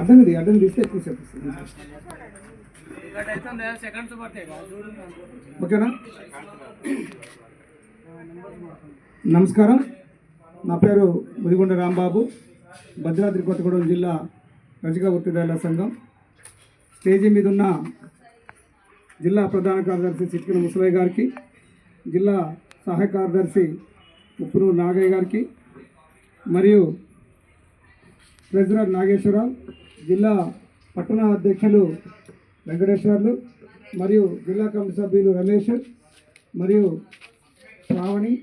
అడ్డం తీస్తే ఎక్కువ చెప్పేస్తుంది. ఓకేనా? నమస్కారం, నా పేరు ముదిగొండ రాంబాబు, భద్రాద్రి కొత్తగూడెం జిల్లా రజక వృత్తిదారుల సంఘం. స్టేజీ మీద ఉన్న జిల్లా ప్రధాన కార్యదర్శి చిట్కిన ముసలయ్య గారికి, జిల్లా సహాయ కార్యదర్శి ఉప్పురు నాగయ్య గారికి, మరియు ట్రెజరర్ నాగేశ్వరరావు, జిల్లా పట్టణ అధ్యక్షులు వెంకటేశ్వర్లు, మరియు జిల్లా కమిటీ సభ్యులు రమేష్, మరియు శ్రావణి,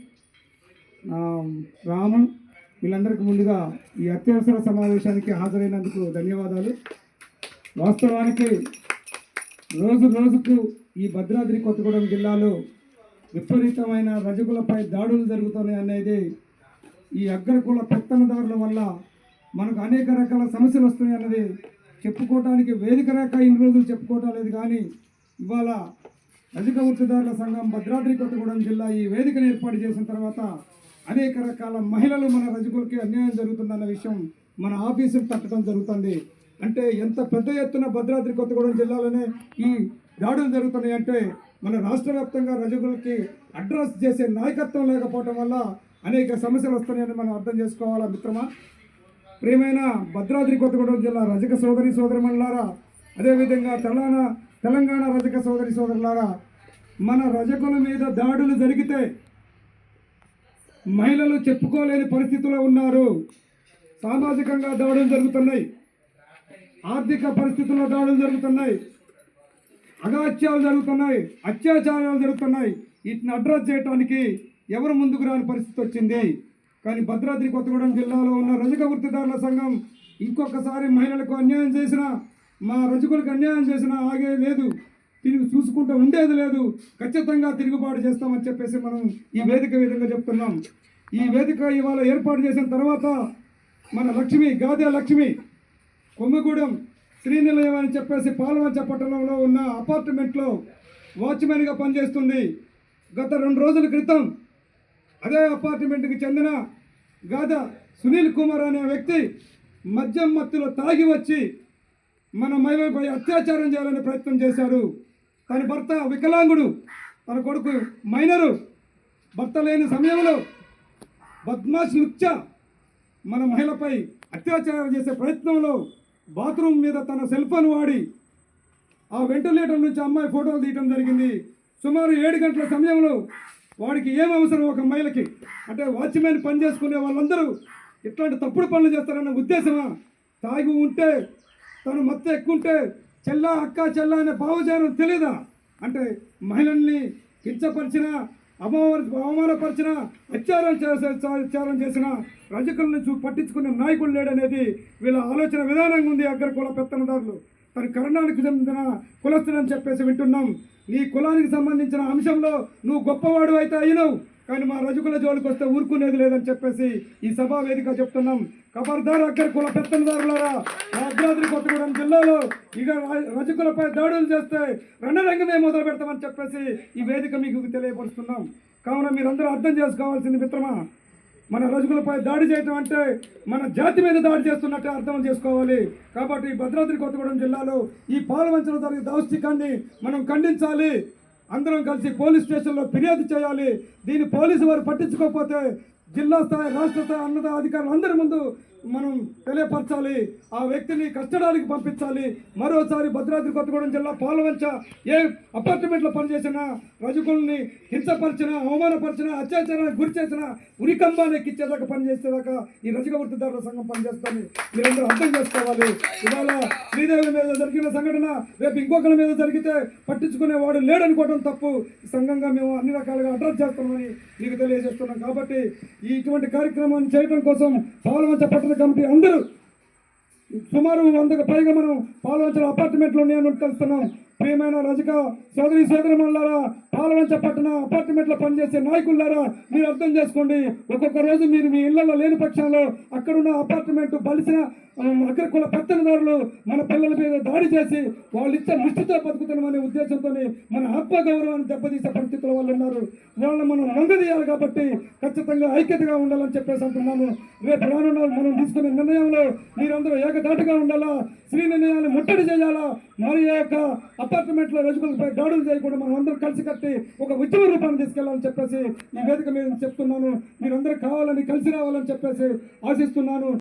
రాము, వీళ్ళందరికీ ముందుగా ఈ అత్యవసర సమావేశానికి హాజరైనందుకు ధన్యవాదాలు. వాస్తవానికి రోజుకు ఈ భద్రాద్రి కొత్తగూడెం జిల్లాలో విపరీతమైన రజకులపై దాడులు జరుగుతున్నాయి అనేది, ఈ అగ్రకుల పెత్తనదారుల వల్ల మనకు అనేక రకాల సమస్యలు వస్తున్నాయి అన్నది చెప్పుకోవటానికి వేదిక రేఖ ఇన్ని రోజులు చెప్పుకోవటం లేదు. కానీ ఇవాళ రజక వృత్తిదారుల సంఘం భద్రాద్రి కొత్తగూడెం జిల్లా ఈ వేదికను ఏర్పాటు చేసిన తర్వాత అనేక రకాల మహిళలు మన రజకులకి అన్యాయం జరుగుతుందన్న విషయం మన ఆఫీసులు తట్టడం జరుగుతుంది. అంటే ఎంత పెద్ద ఎత్తున భద్రాద్రి కొత్తగూడెం జిల్లాలోనే ఈ దాడులు జరుగుతున్నాయి అంటే మన రాష్ట్ర వ్యాప్తంగా రజకులకి అడ్రస్ చేసే నాయకత్వం లేకపోవటం వల్ల అనేక సమస్యలు వస్తున్నాయని మనం అర్థం చేసుకోవాలా మిత్రమా. ప్రియమైన భద్రాద్రి కొత్తగూడెం జిల్లా రజక సోదరిమణులారా, అదేవిధంగా తెలంగాణ రజక సోదరులారా, మన రజకుల మీద దాడులు జరిగితే మహిళలు చెప్పుకోలేని పరిస్థితిలో ఉన్నారు. సామాజికంగా దాడులు జరుగుతున్నాయి, ఆర్థిక పరిస్థితుల్లో దాడులు జరుగుతున్నాయి, అగాత్యాలు జరుగుతున్నాయి, అత్యాచారాలు జరుగుతున్నాయి. వీటిని అడ్రస్ చేయడానికి ఎవరు ముందుకు రాని పరిస్థితి వచ్చింది. కానీ భద్రాద్రి కొత్తగూడెం జిల్లాలో ఉన్న రజక వృత్తిదారుల సంఘం ఇంకొకసారి మహిళలకు అన్యాయం చేసినా, మా రజకులకు అన్యాయం చేసినా ఆగే లేదు, తిరిగి చూసుకుంటూ ఉండేది లేదు, ఖచ్చితంగా తిరుగుబాటు చేస్తామని చెప్పేసి మనం ఈ వేదిక విధంగా చెప్తున్నాం. ఈ వేదిక ఇవాళ ఏర్పాటు చేసిన తర్వాత మన గాదే లక్ష్మి కొమ్మగూడెం శ్రీనిలయం అని చెప్పేసి పాల్వంచ పట్టణంలో ఉన్న అపార్ట్మెంట్లో వాచ్మెన్గా పనిచేస్తుంది. గత 2 రోజుల క్రితం అదే అపార్ట్మెంట్కి చెందిన గాద సునీల్ కుమార్ అనే వ్యక్తి మద్యం మత్తులో తాగి వచ్చి మన మహిళలపై అత్యాచారం చేయాలనే ప్రయత్నం చేశాడు. తన భర్త వికలాంగుడు, తన కొడుకు మైనరు, భర్త లేని సమయంలో బద్మాష్ లుచ్చా మన మహిళపై అత్యాచారం చేసే ప్రయత్నంలో బాత్రూమ్ మీద తన సెల్ ఫోన్ వాడి ఆ వెంటిలేటర్ నుంచి అమ్మాయి ఫోటోలు తీయడం జరిగింది. సుమారు 7 గంటల సమయంలో వాడికి ఏం అవసరం ఒక మహిళకి, అంటే వాచ్మెన్ పని చేసుకునే వాళ్ళందరూ ఇట్లాంటి తప్పుడు పనులు చేస్తారన్న ఉద్దేశమా? తాగి ఉంటే, తను మత్తు ఎక్కుంటే అక్క చెల్ల అనే భావజాలం తెలీదా? అంటే మహిళల్ని కించపరిచిన, అవమానపరిచిన, అత్యాచారం చేసిన రజకులను పట్టించుకునే నాయకుడు లేడనేది వీళ్ళ ఆలోచన విధానంగా ఉంది. అగ్రకుల పెత్తనదారులు తన కరణానికి చెందిన కులస్తులని చెప్పేసి వింటున్నాం. నీ కులానికి సంబంధించిన అంశంలో నువ్వు గొప్పవాడు అయితే అయినవు, కానీ మా రజకుల జోలికి వస్తే ఊరుకునేది లేదని చెప్పేసి ఈ సభా వేదిక చెప్తున్నాం. ఖబర్దార్ అగ్రకుల పెత్తనదారులారా, భద్రాద్రి కొత్తగూడెం జిల్లాలో ఇక రజకులపై దాడులు చేస్తే రణరంగమే మొదలు పెడతామని చెప్పేసి ఈ వేదిక మీకు తెలియపరుస్తున్నాం. కావున మీరందరూ అర్థం చేసుకోవాల్సింది మిత్రమా, మన రజకులపై దాడి చేయటం అంటే మన జాతి మీద దాడి చేస్తున్నట్టే అర్థం చేసుకోవాలి. కాబట్టి భద్రాద్రి కొత్తగూడెం జిల్లాలో ఈ పాల్వంచలో జరిగే దౌష్టికాన్ని మనం ఖండించాలి. అందరం కలిసి పోలీస్ స్టేషన్లో ఫిర్యాదు చేయాలి. దీన్ని పోలీసు వారు పట్టించుకోకపోతే జిల్లా స్థాయి, రాష్ట్ర స్థాయి ఉన్నత అధికారులు అందరి ముందు మనం తెలియపరచాలి. ఆ వ్యక్తిని కస్టడీకి పంపించాలి. మరోసారి భద్రాద్రి కొత్తగూడెం జిల్లా పాల్వంచ ఏ అపార్ట్మెంట్లో పనిచేసిన రజకుల్ని హింసపరిచిన, అవమానపరిచిన, అత్యాచారానికి గురి చేసిన ఉరికంబాన్ని ఎక్కించేదాకా పనిచేసేదాకా ఈ రజక వృత్తిదారుల సంఘం పనిచేస్తామని మీరందరూ అర్థం చేసుకోవాలి. ఇవాళ శ్రీదేవి మీద జరిగిన సంఘటన రేపు ఇంకొకరి మీద జరిగితే పట్టించుకునేవాడు లేడనుకోవడం తప్పు. ఈ సంఘంగా మేము అన్ని రకాలుగా అడ్రస్ చేస్తామని మీకు తెలియజేస్తున్నాం. కాబట్టి ఇటువంటి కార్యక్రమాన్ని చేయడం కోసం పాల్వంచ పట్టణ కమిటీ అందరూ సుమారు 100కు పైగా మనం పాల్వంచల అపార్ట్మెంట్లో ఉన్నాయని తెలుస్తున్నాం. ప్రియమైన రజక సోదరిమణులారా, పాలవంచ పట్టణ అపార్ట్మెంట్లో పనిచేసే నాయకులారా మీరు అర్థం చేసుకోండి. ఒక్కొక్క రోజు మీరు మీ ఇళ్లలో లేని పక్షంలో అక్కడున్న అపార్ట్మెంట్ బలిసిన అగ్రకుల పెత్తనదారులు మన పిల్లల మీద దాడి చేసి వాళ్ళు ఇచ్చే నిష్ఠతో బతుకుతున్నామనే ఉద్దేశంతో మన ఆత్మగౌరవాన్ని దెబ్బతీసే పరిస్థితుల వాళ్ళు ఉన్నారు. వాళ్ళని మనం మంగదీయాలి కాబట్టి ఖచ్చితంగా ఐక్యతగా ఉండాలని చెప్పేసి అంటున్నాను. రేపు రానున్న మనం తీసుకునే నిర్ణయంలో మీరందరూ ఏకదాటిగా ఉండాలా, శ్రీ నిర్ణయాన్ని ముట్టడి చేయాలా, మరి యొక్క అపార్ట్మెంట్లో రజకులపై దాడులు చేయకుండా మనం అందరం కలిసి కట్టి ఒక ఉద్యమ రూపాన్ని తీసుకెళ్లాలని చెప్పేసి ఈ వేదిక మీద చెప్తున్నాను. మీరందరూ కావాలని కలిసి రావాలని చెప్పేసి ఆశిస్తున్నాను.